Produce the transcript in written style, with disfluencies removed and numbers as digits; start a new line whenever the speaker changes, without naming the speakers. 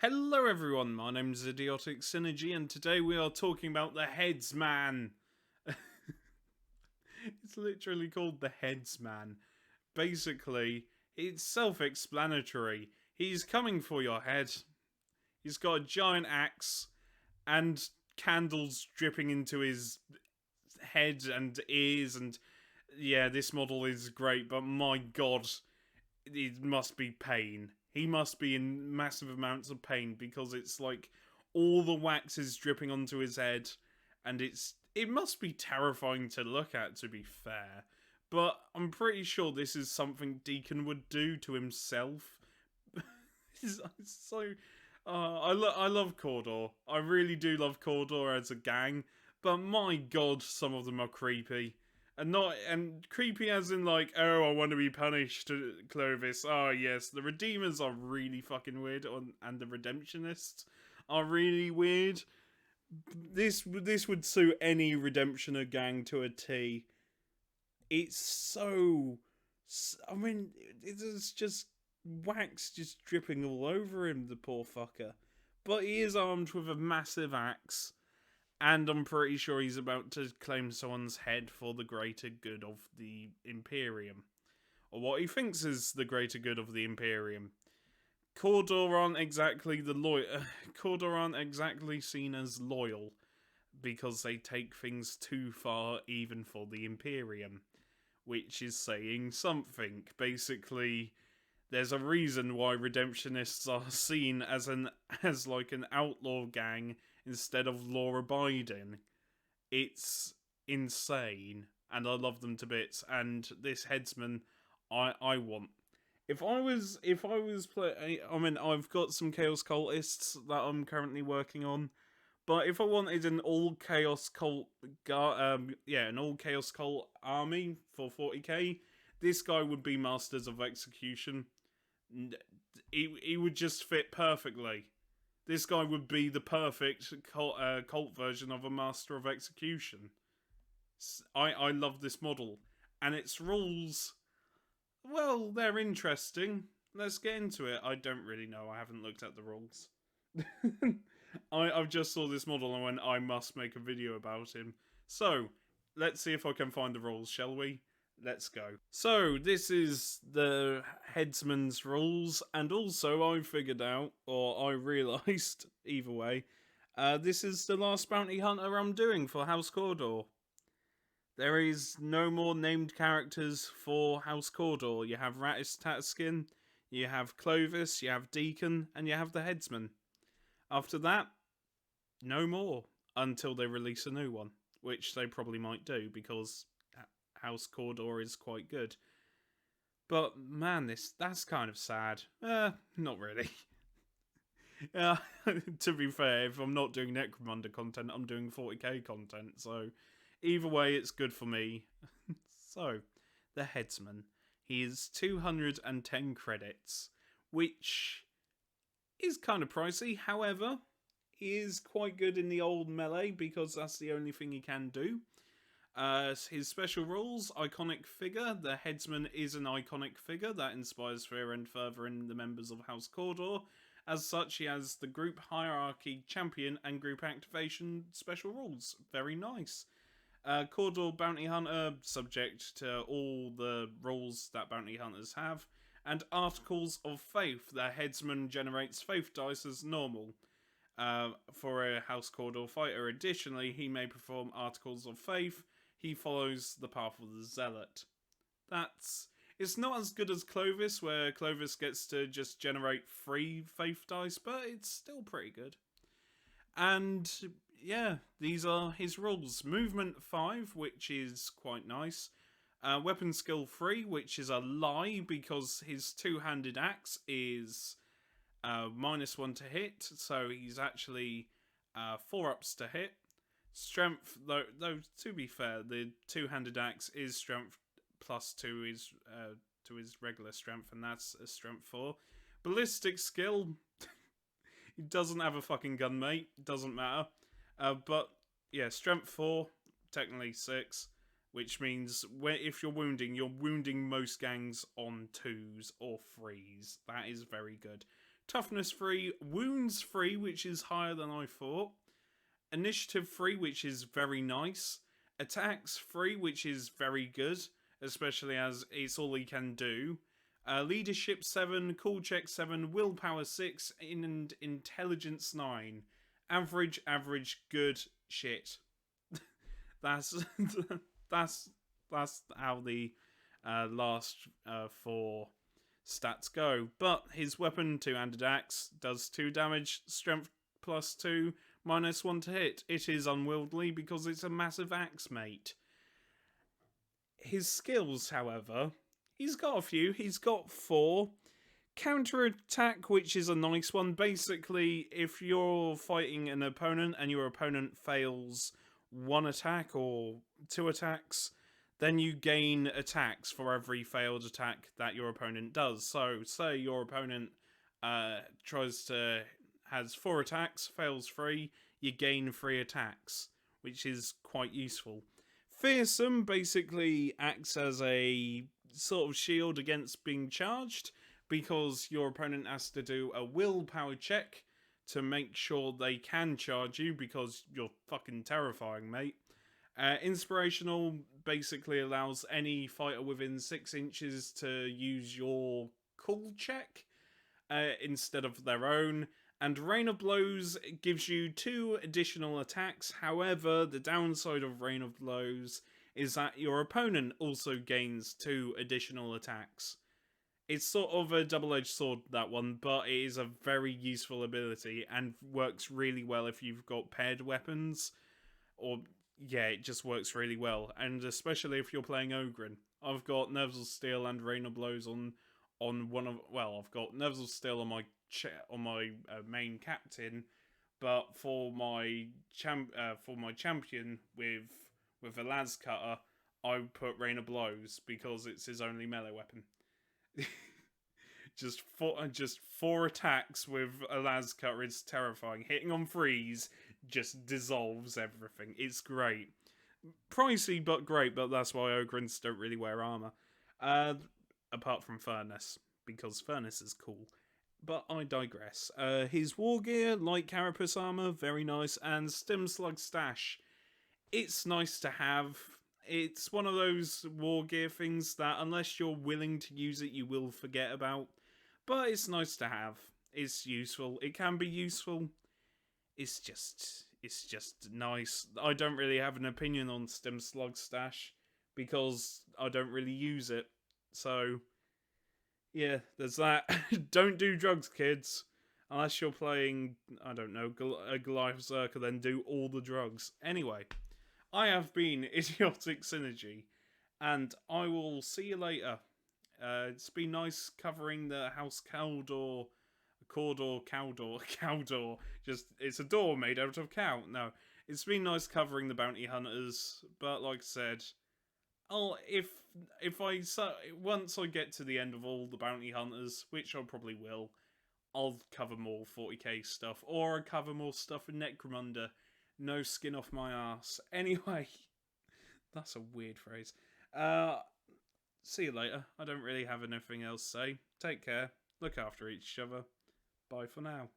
Hello everyone, my name's Idiotic Synergy and today we are talking about the Headsman. It's literally called the Headsman. Basically, it's self-explanatory. He's coming for your head. He's got a giant axe and candles dripping into his head and ears and yeah, this model is great, but my god, it must be pain. He must be in massive amounts of pain because it's like all the wax is dripping onto his head, and it must be terrifying to look at, to be fair. But I'm pretty sure this is something Deacon would do to himself. It's so I love Cawdor. I really do love Cawdor as a gang, but my god, some of them are creepy. And creepy as in like, oh, I want to be punished, Clovis. Oh yes, the Redeemers are really fucking weird, and the Redemptionists are really weird. This would suit any Redemptioner gang to a T. It's so, I mean, it's just wax just dripping all over him, the poor fucker. But he is armed with a massive axe, and I'm pretty sure he's about to claim someone's head for the greater good of the Imperium. Or what he thinks is the greater good of the Imperium. Cawdor aren't exactly Cawdor aren't exactly seen as loyal, because they take things too far even for the Imperium. Which is saying something. Basically, there's a reason why Redemptionists are seen as like an outlaw gang instead of law abiding. It's insane, and I love them to bits. And this Headsman, I want. If I was play, I mean, I've got some Chaos Cultists that I'm currently working on. But if I wanted an all chaos cult, an all chaos cult army for 40k, this guy would be Masters of Execution. He would just fit perfectly. This guy would be the perfect cult version of a Master of Execution. I love this model, and its rules, well, they're interesting. Let's get into it. I don't really know. I haven't looked at the rules. I've just saw this model and went, I must make a video about him. So, let's see if I can find the rules, shall we? Let's go. So, this is the Headsman's rules, and also I figured out, or I realised, either way, this is the last bounty hunter I'm doing for House Cawdor. There is no more named characters for House Cawdor. You have Rattis Tatskin, you have Clovis, you have Deacon, and you have the Headsman. After that, no more until they release a new one, which they probably might do because House Cawdor is quite good. But man, that's kind of sad. Not really. To be fair, if I'm not doing Necromunda content, I'm doing 40k content, so either way, it's good for me. So, the Headsman. He is 210 credits, which is kind of pricey. However, he is quite good in the old melee because that's the only thing he can do. His special rules, iconic figure. The Headsman is an iconic figure that inspires fear and fervour in the members of House Cawdor. As such, he has the group hierarchy champion and group activation special rules. Very nice. Cawdor Bounty Hunter, subject to all the rules that bounty hunters have. And Articles of Faith. The Headsman generates faith dice as normal. For a House Cawdor fighter. Additionally, he may perform Articles of Faith. He follows the path of the Zealot. It's not as good as Clovis, where Clovis gets to just generate 3 faith dice, but it's still pretty good. And yeah, these are his rules. Movement 5, which is quite nice. Weapon skill 3, which is a lie because his two-handed axe is -1 to hit, so he's actually 4-ups to hit. Strength, though to be fair, the two-handed axe is strength +2 to his regular strength, and that's a strength 4. Ballistic skill, he doesn't have a fucking gun, mate. Doesn't matter. But yeah, strength 4, technically 6, which means if you're wounding most gangs on 2s or 3s. That is very good. Toughness 3, Wounds 3, which is higher than I thought. Initiative 3, which is very nice. Attacks 3, which is very good, especially as it's all he can do. Leadership 7, Cool Check 7, Willpower 6, and Intelligence 9. Average, good shit. that's that's how the last 4 stats go. But his weapon, two-handed axe, does 2 damage, strength +2, -1 to hit. It is unwieldy because it's a massive axe, mate. His skills, however, he's got a few. He's got 4. Counter-attack, which is a nice one. Basically, if you're fighting an opponent and your opponent fails 1 attack or 2 attacks, then you gain attacks for every failed attack that your opponent does. So, say your opponent has 4 attacks, fails 3, you gain 3 attacks, which is quite useful. Fearsome basically acts as a sort of shield against being charged, because your opponent has to do a willpower check to make sure they can charge you, because you're fucking terrifying, mate. Inspirational basically allows any fighter within 6 inches to use your cool check instead of their own. And Rain of Blows gives you 2 additional attacks. However, the downside of Rain of Blows is that your opponent also gains 2 additional attacks. It's sort of a double-edged sword, that one, but it is a very useful ability and works really well if you've got paired weapons. Or, yeah, it just works really well. And especially if you're playing Ogren. I've got Nerves of Steel and Rain of Blows on one of... Well, I've got Nerves of Steel on my main captain, but for my champion with a las cutter, I put Rain of Blows because it's his only melee weapon. just 4 attacks with a las cutter is terrifying. Hitting on 3s just dissolves everything. It's great. Pricey but great, but that's why Ogrins don't really wear armor. Apart from Furnace, because Furnace is cool. But I digress. His war gear, light carapace armor, very nice, and Stim Slug stash. It's nice to have. It's one of those war gear things that unless you're willing to use it, you will forget about. But it's nice to have. It's useful. It can be useful. It's just nice. I don't really have an opinion on Stim Slug stash because I don't really use it. So, yeah, there's that. Don't do drugs, kids. Unless you're playing, I don't know, a Goliath Zerker, then do all the drugs. Anyway, I have been Idiotic Synergy, and I will see you later. It's been nice covering the House Caldor, Caldor. Just, it's a door made out of cow. No, it's been nice covering the bounty hunters, but like I said, once I get to the end of all the bounty hunters, which I probably will, I'll cover more 40k stuff, or I'll cover more stuff in Necromunda. No skin off my ass. Anyway, that's a weird phrase. See you later. I don't really have anything else to say. Take care. Look after each other. Bye for now.